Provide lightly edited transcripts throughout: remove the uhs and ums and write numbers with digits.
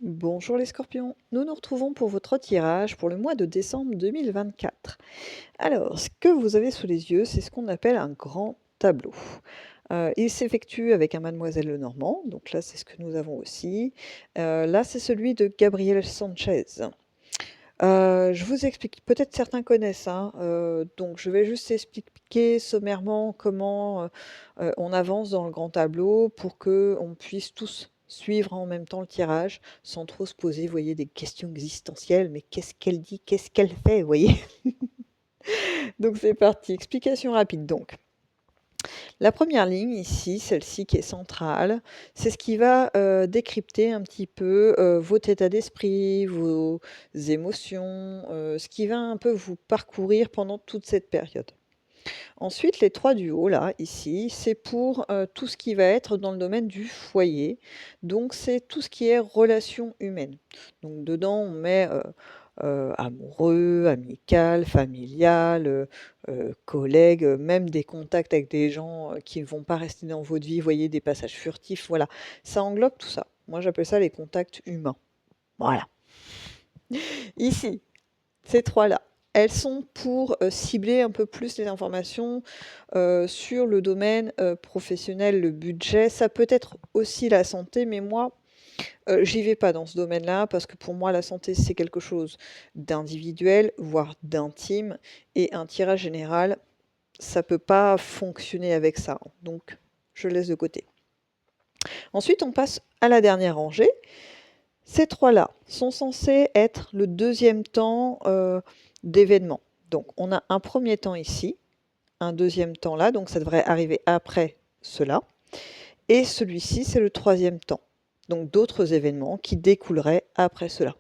Bonjour les scorpions, nous nous retrouvons pour votre tirage pour le mois de décembre 2024. Alors, ce que vous avez sous les yeux, c'est ce qu'on appelle un grand tableau. Il s'effectue avec un Mademoiselle Lenormand, donc là c'est ce que nous avons aussi. Là c'est celui de Gabriel Sanchez. Je vous explique, peut-être certains connaissent, hein, donc je vais juste expliquer sommairement comment on avance dans le grand tableau pour que on puisse tous suivre en même temps le tirage sans trop se poser, vous voyez, des questions existentielles. Mais qu'est-ce qu'elle dit? Qu'est-ce qu'elle fait? Vous voyez? Donc c'est parti, explication rapide donc. La première ligne ici, celle-ci qui est centrale, c'est ce qui va décrypter un petit peu votre état d'esprit, vos émotions, ce qui va un peu vous parcourir pendant toute cette période. Ensuite, les 3 du haut là, ici, c'est pour tout ce qui va être dans le domaine du foyer. Donc c'est tout ce qui est relations humaines. Donc dedans, on met amoureux, amical, familial, collègues, même des contacts avec des gens qui ne vont pas rester dans votre vie, vous voyez, des passages furtifs, voilà. Ça englobe tout ça. Moi, j'appelle ça les contacts humains. Voilà. Ici, ces 3 là, elles sont pour cibler un peu plus les informations sur le domaine professionnel, le budget. Ça peut être aussi la santé, mais moi, j'y vais pas dans ce domaine-là parce que pour moi, la santé, c'est quelque chose d'individuel, voire d'intime, et un tirage général, ça peut pas fonctionner avec ça. Donc, je laisse de côté. Ensuite, on passe à la dernière rangée. Ces 3 là sont censés être le deuxième temps d'événement. Donc, on a un premier temps ici, un deuxième temps là, donc ça devrait arriver après cela. Et celui-ci, c'est le troisième temps. Donc d'autres événements qui découleraient après cela.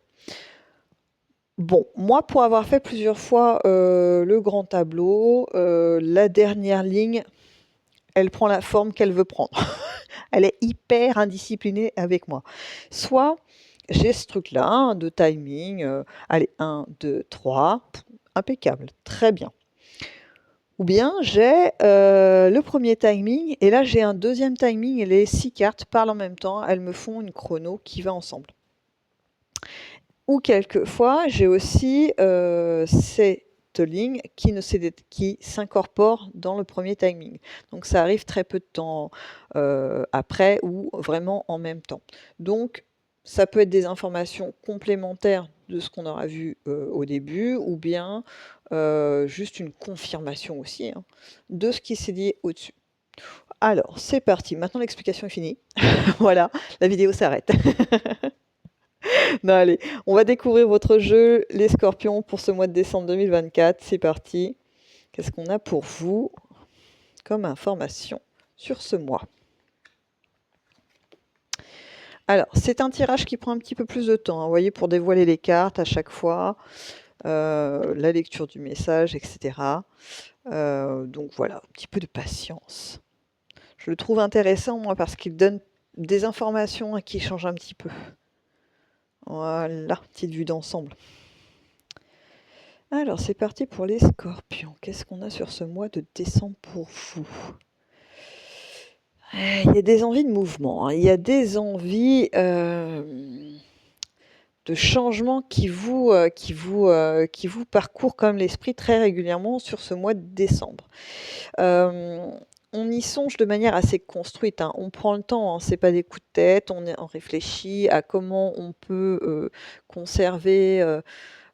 Bon, moi, pour avoir fait plusieurs fois le grand tableau, la dernière ligne, elle prend la forme qu'elle veut prendre. Elle est hyper indisciplinée avec moi. Soit j'ai ce truc-là, hein, de timing, allez, 1, 2, 3, impeccable, très bien. Ou bien j'ai le premier timing et là j'ai un deuxième timing et les 6 cartes parlent en même temps, elles me font une chrono qui va ensemble. Ou quelquefois j'ai aussi cette ligne qui s'incorpore dans le premier timing. Donc ça arrive très peu de temps après ou vraiment en même temps. Donc ça peut être des informations complémentaires de ce qu'on aura vu au début, ou bien juste une confirmation aussi hein, de ce qui s'est dit au-dessus. Alors, c'est parti. Maintenant, l'explication est finie. Voilà, la vidéo s'arrête. Non, allez, on va découvrir votre jeu, les scorpions, pour ce mois de décembre 2024. C'est parti. Qu'est-ce qu'on a pour vous comme information sur ce mois? Alors, c'est un tirage qui prend un petit peu plus de temps, hein, vous voyez, pour dévoiler les cartes à chaque fois, la lecture du message, etc. Donc voilà, un petit peu de patience. Je le trouve intéressant, moi, parce qu'il donne des informations qui changent un petit peu. Voilà, petite vue d'ensemble. Alors, c'est parti pour les scorpions. Qu'est-ce qu'on a sur ce mois de décembre pour vous? Il y a des envies de mouvement, hein. Il y a des envies de changement qui vous parcourent comme l'esprit très régulièrement sur ce mois de décembre. On y songe de manière assez construite, hein. On prend le temps, hein, c'est pas des coups de tête, on réfléchit à comment on peut conserver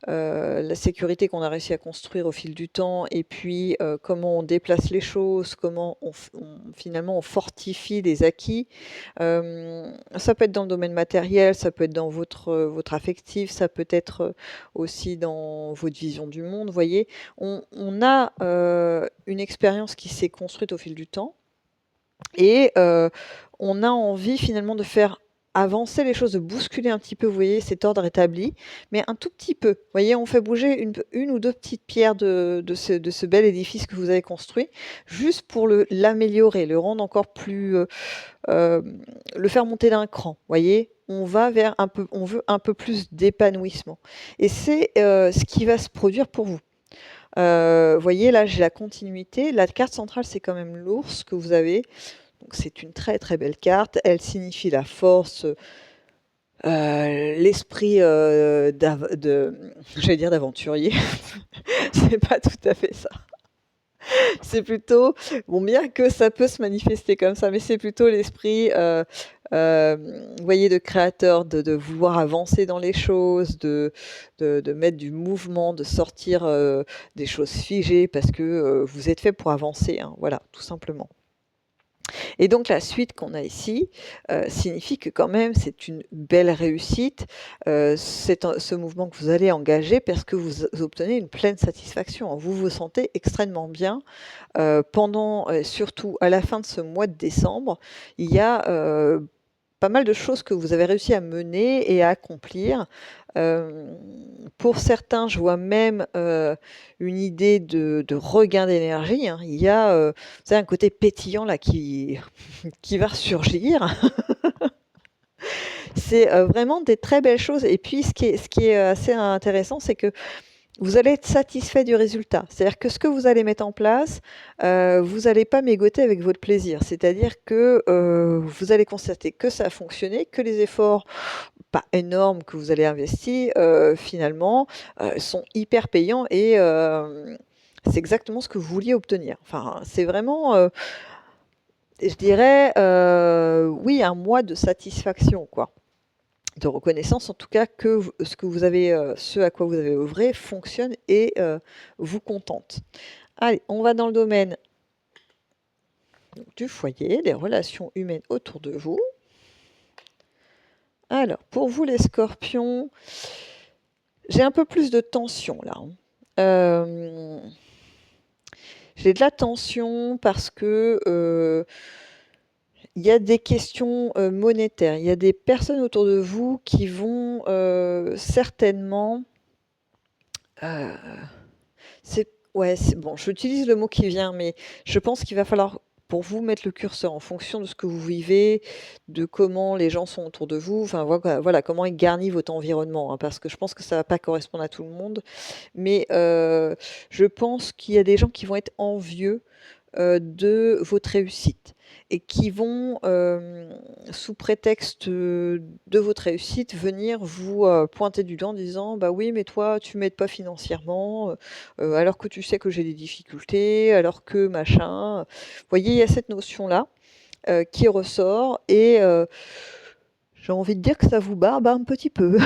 la sécurité qu'on a réussi à construire au fil du temps, et puis comment on déplace les choses, comment finalement on fortifie les acquis. Ça peut être dans le domaine matériel, ça peut être dans votre affectif, ça peut être aussi dans votre vision du monde. Vous voyez, on a une expérience qui s'est construite au fil du temps, et on a envie finalement de faire avancer les choses, de bousculer un petit peu, vous voyez, cet ordre établi, mais un tout petit peu. Vous voyez, on fait bouger une ou deux petites pierres de ce bel édifice que vous avez construit, juste pour l'améliorer, le rendre encore plus, le faire monter d'un cran. Vous voyez, on veut un peu plus d'épanouissement. Et c'est ce qui va se produire pour vous. Vous voyez, là, j'ai la continuité. La carte centrale, c'est quand même l'ours que vous avez. Donc c'est une très très belle carte. Elle signifie la force, l'esprit j'allais dire d'aventurier, c'est pas tout à fait ça. C'est plutôt, bon, bien que ça peut se manifester comme ça, mais c'est plutôt l'esprit, vous voyez, de créateur, de vouloir avancer dans les choses, de mettre du mouvement, de sortir des choses figées parce que vous êtes fait pour avancer, hein, voilà, tout simplement. Et donc la suite qu'on a ici signifie que quand même c'est une belle réussite, ce mouvement que vous allez engager parce que vous obtenez une pleine satisfaction. Vous vous sentez extrêmement bien pendant, surtout à la fin de ce mois de décembre, il y a pas mal de choses que vous avez réussi à mener et à accomplir. Pour certains, je vois même une idée de regain d'énergie, hein. Il y a vous savez, un côté pétillant là qui va ressurgir. C'est vraiment des très belles choses. Et puis ce qui est assez intéressant, c'est que vous allez être satisfait du résultat. C'est-à-dire que ce que vous allez mettre en place, vous n'allez pas mégoter avec votre plaisir. C'est-à-dire que vous allez constater que ça a fonctionné, que les efforts pas énormes que vous allez investir, finalement, sont hyper payants et c'est exactement ce que vous vouliez obtenir. Enfin, c'est vraiment, je dirais, oui, un mois de satisfaction, quoi. De reconnaissance, en tout cas, que ce que vous avez, ce à quoi vous avez œuvré fonctionne et vous contente. Allez, on va dans le domaine donc, du foyer, des relations humaines autour de vous. Alors, pour vous les scorpions, j'ai un peu plus de tension là, hein. J'ai de la tension parce que il y a des questions monétaires. Il y a des personnes autour de vous qui vont certainement ouais, c'est bon, j'utilise le mot qui vient, mais je pense qu'il va falloir pour vous mettre le curseur en fonction de ce que vous vivez, de comment les gens sont autour de vous, enfin voilà, comment est garni votre environnement, hein, parce que je pense que ça va pas correspondre à tout le monde. Mais je pense qu'il y a des gens qui vont être envieux de votre réussite et qui vont, sous prétexte de votre réussite, venir vous pointer du doigt en disant bah oui, mais toi, tu m'aides pas financièrement, alors que tu sais que j'ai des difficultés, alors que machin. Vous voyez, il y a cette notion-là qui ressort et j'ai envie de dire que ça vous barbe un petit peu.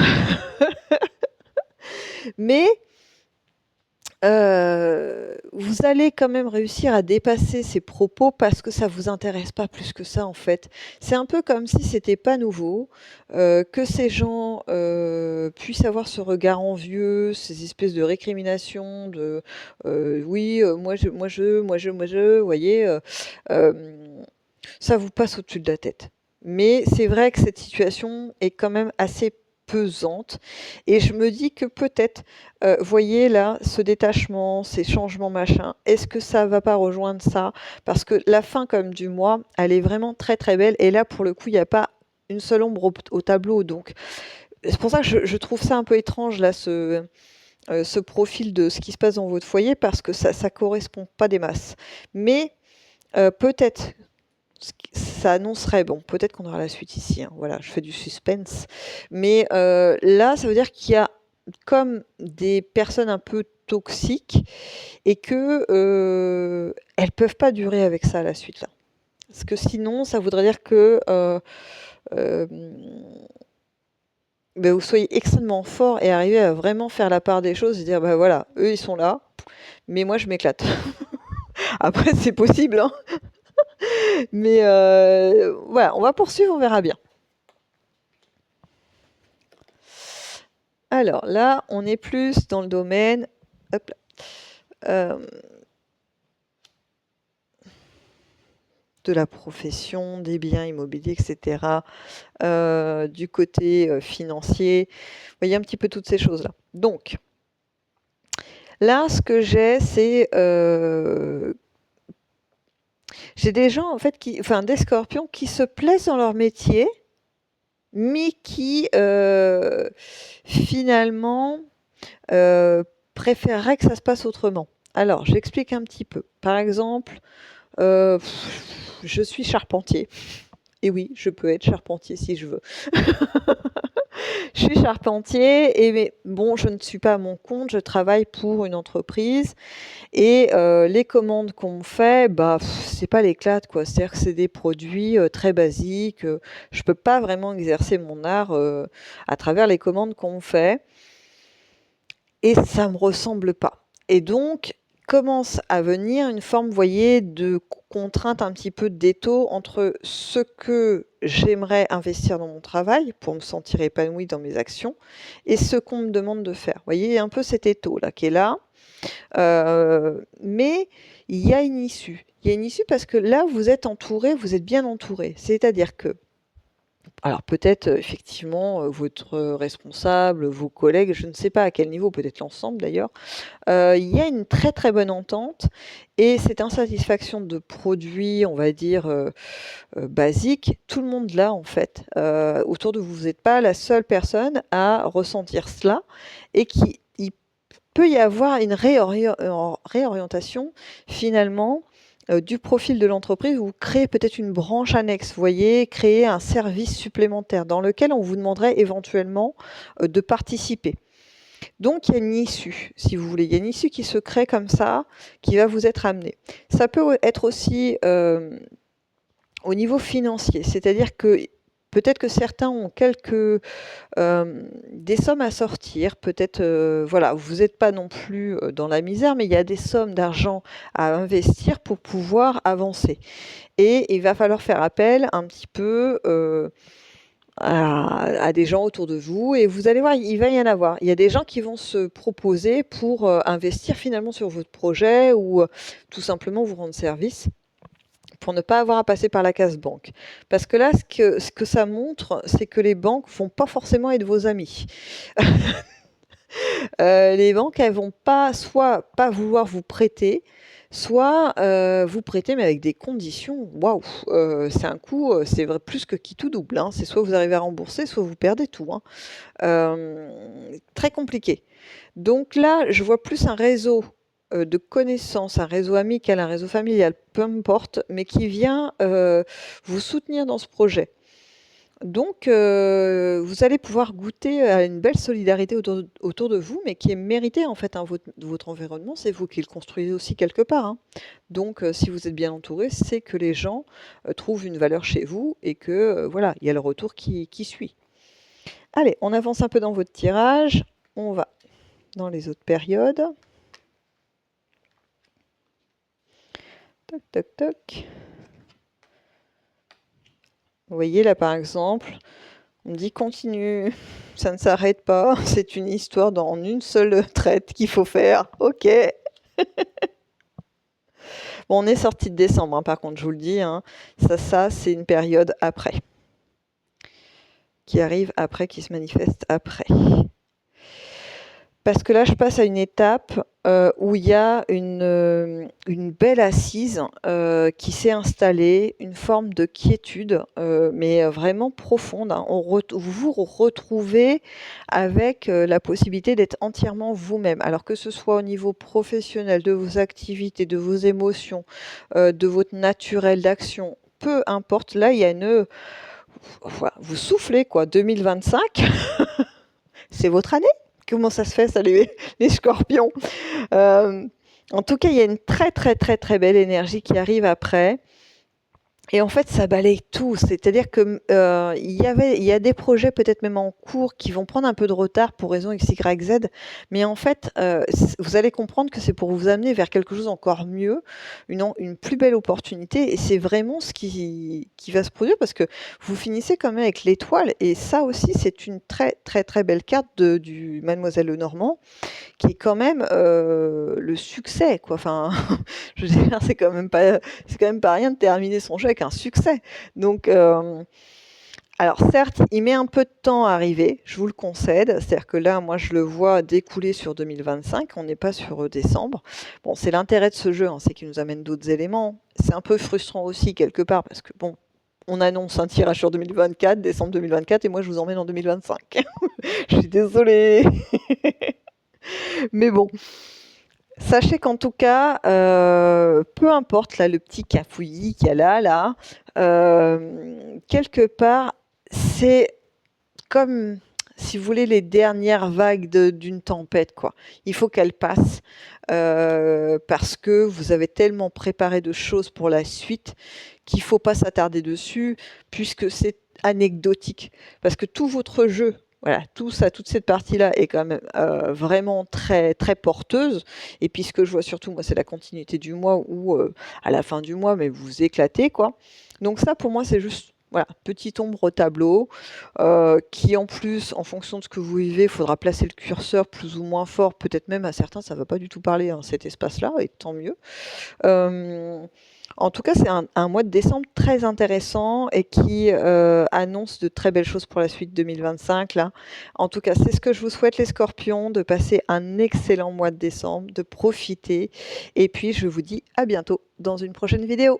Mais vous allez quand même réussir à dépasser ces propos parce que ça vous intéresse pas plus que ça, en fait. C'est un peu comme si c'était pas nouveau, que ces gens, puissent avoir ce regard envieux, ces espèces de récriminations de, «Oui, moi je», vous voyez? Ça vous passe au-dessus de la tête. Mais c'est vrai que cette situation est quand même assez pesante et je me dis que peut-être, voyez là, ce détachement, ces changements machin, est-ce que ça va pas rejoindre ça? Parce que la fin comme du mois, elle est vraiment très, très belle et là pour le coup, il y a pas une seule ombre au tableau donc c'est pour ça que je trouve ça un peu étrange là ce profil de ce qui se passe dans votre foyer parce que ça correspond pas des masses. Mais, peut-être ça annoncerait, bon, peut-être qu'on aura la suite ici, hein, voilà, je fais du suspense. Mais là, ça veut dire qu'il y a comme des personnes un peu toxiques et que elles peuvent pas durer avec ça, la suite là. Parce que sinon, ça voudrait dire que ben, vous soyez extrêmement fort et arriver à vraiment faire la part des choses et dire, bah voilà, eux ils sont là, mais moi je m'éclate. Après, c'est possible, hein. Mais voilà, on va poursuivre, on verra bien. Alors là, on est plus dans le domaine hop là, de la profession, des biens immobiliers, et cetera, du côté financier. Vous voyez un petit peu toutes ces choses-là. Donc, là, ce que j'ai, c'est j'ai des gens en fait enfin des scorpions qui se plaisent dans leur métier, mais qui finalement préféreraient que ça se passe autrement. Alors, j'explique un petit peu. Par exemple, je suis charpentier. Et oui, je peux être charpentier si je veux. Je suis charpentier et mais bon, je ne suis pas à mon compte, je travaille pour une entreprise et les commandes qu'on me fait, bah, c'est pas l'éclate, quoi. C'est-à-dire que c'est des produits, très basiques, je peux pas vraiment exercer mon art, à travers les commandes qu'on me fait et ça me ressemble pas. Et donc, commence à venir une forme, vous voyez, de contrainte un petit peu d'étau entre ce que j'aimerais investir dans mon travail pour me sentir épanouie dans mes actions et ce qu'on me demande de faire. Vous voyez, il y a un peu cet étau là qui est là, mais il y a une issue. Il y a une issue parce que là, vous êtes entouré, vous êtes bien entouré. C'est-à-dire que alors peut-être, effectivement, votre responsable, vos collègues, je ne sais pas à quel niveau, peut-être l'ensemble d'ailleurs, il y a une très, très bonne entente et cette insatisfaction de produits, on va dire, basiques, tout le monde l'a en fait, autour de vous. Vous n'êtes pas la seule personne à ressentir cela et il peut y avoir une réorientation finalement du profil de l'entreprise. Vous créez peut-être une branche annexe, vous voyez, créer un service supplémentaire dans lequel on vous demanderait éventuellement de participer. Donc il y a une issue, si vous voulez, il y a une issue qui se crée comme ça, qui va vous être amenée. Ça peut être aussi au niveau financier, c'est-à-dire que peut-être que certains ont quelques des sommes à sortir, peut-être, voilà, vous n'êtes pas non plus dans la misère, mais il y a des sommes d'argent à investir pour pouvoir avancer. Et il va falloir faire appel un petit peu à des gens autour de vous et vous allez voir, il va y en avoir. Il y a des gens qui vont se proposer pour investir finalement sur votre projet ou tout simplement vous rendre service pour ne pas avoir à passer par la case banque. Parce que là, ce que ça montre, c'est que les banques vont pas forcément être vos amis. Les banques, elles vont pas soit pas vouloir vous prêter, soit vous prêter, mais avec des conditions. Waouh, c'est un coût, c'est vrai plus que qui tout double. Hein. C'est soit vous arrivez à rembourser, soit vous perdez tout. Hein. Très compliqué. Donc là, je vois plus un réseau de connaissances, un réseau amical, un réseau familial, peu importe, mais qui vient vous soutenir dans ce projet. Donc, vous allez pouvoir goûter à une belle solidarité autour de vous, mais qui est méritée en fait, hein. Votre environnement, c'est vous qui le construisez aussi quelque part, hein. Donc, si vous êtes bien entouré, c'est que les gens trouvent une valeur chez vous et que voilà, il y a le retour qui suit. Allez, on avance un peu dans votre tirage. On va dans les autres périodes. Toc, toc, toc. Vous voyez là par exemple, on me dit continue, ça ne s'arrête pas, c'est une histoire dans une seule traite qu'il faut faire. Ok. Bon, on est sorti de décembre, hein, par contre, je vous le dis. Hein. Ça c'est une période après. Qui arrive après, qui se manifeste après. Parce que là, je passe à une étape où il y a une belle assise qui s'est installée, une forme de quiétude, mais vraiment profonde. Hein. Vous vous retrouvez avec la possibilité d'être entièrement vous-même. Alors que ce soit au niveau professionnel, de vos activités, de vos émotions, de votre naturel d'action, peu importe. Là, il y a une... Vous soufflez, quoi. 2025, c'est votre année. Comment ça se fait, ça, les scorpions En tout cas, il y a une très, très, très, très belle énergie qui arrive après. Et en fait, ça balaye tout. C'est-à-dire que il y a des projets peut-être même en cours qui vont prendre un peu de retard pour raison X, Y, Z. Mais en fait, vous allez comprendre que c'est pour vous amener vers quelque chose encore mieux, une plus belle opportunité. Et c'est vraiment ce qui va se produire parce que vous finissez quand même avec l'étoile. Et ça aussi, c'est une très, très, très belle carte du Mademoiselle Lenormand qui est quand même le succès, quoi. Enfin, je veux dire, c'est quand même pas rien de terminer son jeu avec un succès. Donc, alors certes, il met un peu de temps à arriver, je vous le concède. C'est-à-dire que là, moi, je le vois découler sur 2025. On n'est pas sur décembre. Bon, c'est l'intérêt de ce jeu, hein, c'est qu'il nous amène d'autres éléments. C'est un peu frustrant aussi quelque part parce que bon. On annonce un tirage sur 2024, décembre 2024, et moi je vous emmène en 2025. Je suis désolée. Mais bon, Sachez qu'en tout cas, peu importe là le petit cafouillis qu'il y a là, quelque part, c'est comme, si vous voulez, les dernières vagues d'une tempête, quoi. Il faut qu'elle passe, parce que vous avez tellement préparé de choses pour la suite qu'il faut pas s'attarder dessus, puisque c'est anecdotique. Parce que tout votre jeu, voilà, tout ça, toute cette partie-là est quand même vraiment très, très porteuse. Et puis ce que je vois surtout, moi, c'est la continuité du mois où, à la fin du mois, mais vous vous éclatez, quoi. Donc ça, pour moi, c'est juste, voilà, petite ombre au tableau, qui en plus, en fonction de ce que vous vivez, il faudra placer le curseur plus ou moins fort. Peut-être même à certains, ça va pas du tout parler, hein, cet espace-là, et tant mieux. Euh, En tout cas, c'est un mois de décembre très intéressant et qui annonce de très belles choses pour la suite 2025 là. En tout cas, c'est ce que je vous souhaite les Scorpions, de passer un excellent mois de décembre, de profiter. Et puis, je vous dis à bientôt dans une prochaine vidéo.